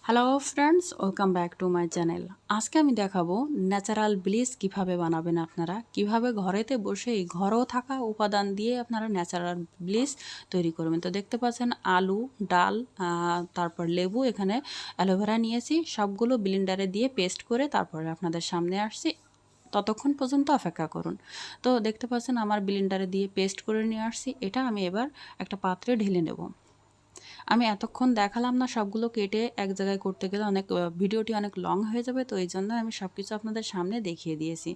Hello friends, welcome back to my channel. আজকে আমি দেখাবো ন্যাচারাল ব্লিচ কিভাবে বানাবেন। আপনারা কিভাবে ঘরেতে বসেই ঘরেও থাকা উপাদান দিয়ে আপনারা ন্যাচারাল ব্লিচ তৈরি করবেন। তো দেখতে পাচ্ছেন আলু, ডাল, তারপর লেবু, এখানে অ্যালোভেরা নিয়েছি, সবগুলো ব্লেন্ডারে দিয়ে পেস্ট করে তারপরে আপনাদের সামনে আসছি। ততক্ষণ পর্যন্ত অপেক্ষা করুন। তো দেখতে পাচ্ছেন আমার ব্লেন্ডারে দিয়ে পেস্ট করে নিয়ে আসছি। এটা আমি এবার একটা পাত্রে ঢেলে নেব। আমি এতক্ষণ দেখালাম না, সবগুলো কেটে এক জায়গায় করতে গেলে ভিডিওটি অনেক লং হয়ে যাবে, তো এই জন্য আমি সব কিছু আপনাদের সামনে দেখিয়ে দিয়েছি।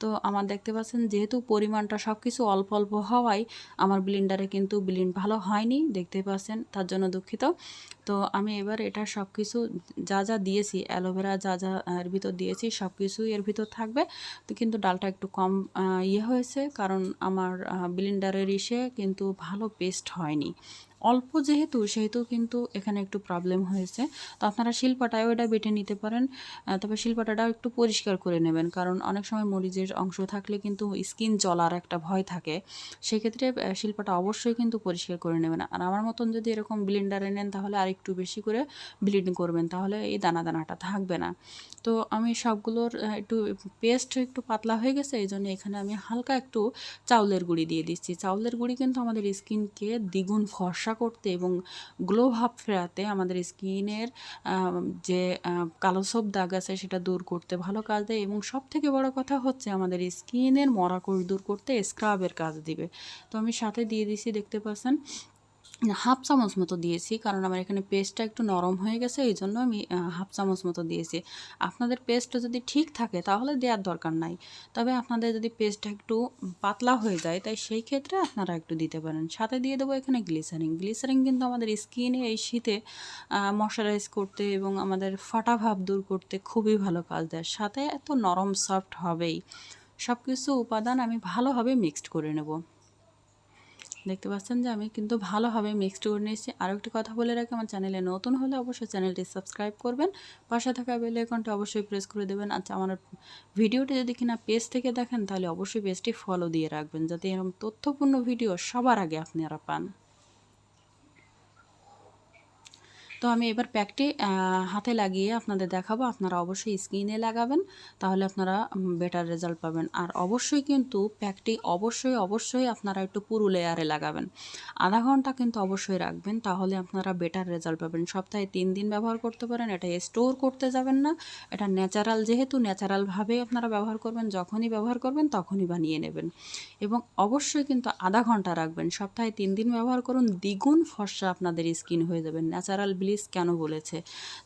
তো আমার দেখতে পাচ্ছেন যেহেতু পরিমাণটা সব কিছু অল্প অল্প হওয়ায় আমার ব্লেন্ডারে কিন্তু ব্লেন্ড ভালো হয়নি, দেখতে পাচ্ছেন, তার জন্য দুঃখিত। তো আমি এবার এটা সব কিছু যা যা দিয়েছি, অ্যালোভেরা যা যা এর ভিতর দিয়েছি সব কিছুই এর ভিতর থাকবে। তো কিন্তু ডালটা একটু কম হয়েছে, কারণ আমার ব্লেন্ডারের কিন্তু ভালো পেস্ট হয়নি, অল্প সেহেতু কিন্তু এখানে একটু প্রবলেম হয়েছে। তো আপনারা শিলপাটায়ও এটা বেটে নিতে পারেন, তবে শিলপাটাটাও একটু পরিষ্কার করে নেবেন, কারণ অনেক সময় মরিচের অংশ থাকলে কিন্তু স্কিন জ্বলার একটা ভয় থাকে। সেক্ষেত্রে শিলপাটা অবশ্যই কিন্তু পরিষ্কার করে নেবেন। আর আমার মতন যদি এরকম ব্লেন্ডারে নেন তাহলে আর একটু বেশি করে ব্লেন্ড করবেন, তাহলে এই দানা দানাটা থাকবে না। তো আমি সবগুলোর একটু পেস্ট একটু পাতলা হয়ে গেছে, এই জন্য এখানে আমি হালকা একটু চাউলের গুঁড়ি দিয়ে দিচ্ছি। চাউলের গুঁড়ি কিন্তু আমাদের স্কিনকে দ্বিগুণ ফর্সা করতে এবং গ্লো ভাব ফেরাতে, আমাদের স্কিনের যে কালো ছোপ দাগ আছে সেটা দূর করতে ভালো কাজ দেয়, এবং সবথেকে বড় কথা হচ্ছে আমাদের স্কিনের মরাকোষ দূর করতে স্ক্রাবের কাজ দিবে। তো আমি সাথে দিয়ে দিছি, দেখতে পাচ্ছেন, হাফ চামচ মতো দিয়েছি, কারণ আমার এখানে পেস্টটা একটু নরম হয়ে গেছে, এই জন্য আমি হাফ চামচ মতো দিয়েছি। আপনাদের পেস্টটা যদি ঠিক থাকে তাহলে দেওয়ার দরকার নাই, তবে আপনাদের যদি পেস্টটা একটু পাতলা হয়ে যায় তাই সেই ক্ষেত্রে আপনারা একটু দিতে পারেন। সাথে দিয়ে দেবো এখানে গ্লিসারিন। গ্লিসারিন কিন্তু আমাদের স্কিনে এই শীতে ময়শ্চারাইজ করতে এবং আমাদের ফাটা ভাব দূর করতে খুবই ভালো কাজ দেয়, সাথে এত নরম সফট হবেই। সব কিছু উপাদান আমি ভালোভাবে মিক্সড করে নেব। দেখতে পাচ্ছেন যে আমি কিন্তু ভালোভাবে মিক্সড করে নিয়েছি। আরও একটি কথা বলে রাখি, আমার চ্যানেলে নতুন হলে অবশ্যই চ্যানেলটি সাবস্ক্রাইব করবেন, পাশে থাকা বেল আইকনটি অবশ্যই প্রেস করে দেবেন। আচ্ছা, আমার ভিডিওটি যদি কিনা পেজ থেকে দেখেন তাহলে অবশ্যই পেজটি ফলো দিয়ে রাখবেন, যাতে এরকম তথ্যপূর্ণ ভিডিও সবার আগে আপনারা পান। তো আমি এবার প্যাকটি হাতে লাগিয়ে আপনাদের দেখাবো। আপনারা অবশ্যই স্কিনে লাগাবেন, তাহলে আপনারা বেটার রেজাল্ট পাবেন। আর অবশ্যই কিন্তু প্যাকটি অবশ্যই আপনারা একটু পুরো লেয়ারে লাগাবেন। আধা ঘন্টা কিন্তু অবশ্যই রাখবেন, তাহলে আপনারা বেটার রেজাল্ট পাবেন। সপ্তাহে 3 দিন ব্যবহার করতে পারেন, এটা স্টোর করতে যাবেন না। এটা ন্যাচারাল, যেহেতু ন্যাচারালভাবেই আপনারা ব্যবহার করবেন, যখনই ব্যবহার করবেন তখনই বানিয়ে নেবেন। এবং অবশ্যই কিন্তু আধা ঘন্টা রাখবেন, সপ্তাহে 3 দিন ব্যবহার করুন, দ্বিগুণ ফর্সা আপনাদের স্কিন হয়ে যাবে। ন্যাচারাল ব্লিচ কেন বলেছে,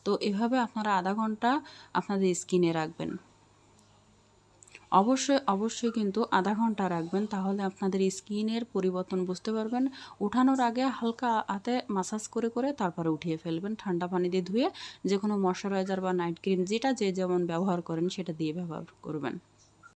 তো এভাবে আপনারা আধা ঘন্টা আপনাদের স্কিনে রাখবেন। অবশ্যই কিন্তু আধা ঘন্টা রাখবেন, তাহলে আপনাদের স্কিনের পরিবর্তন বুঝতে পারবেন। উঠানোর আগে হালকা হাতে মাসাজ করে করে তারপরে উঠিয়ে ফেলবেন, ঠান্ডা পানি দিয়ে ধুয়ে। যে কোনো ময়শ্চারাইজার বা নাইট ক্রিম যেটা যে যেমন ব্যবহার করেন সেটা দিয়ে ব্যবহার করবেন।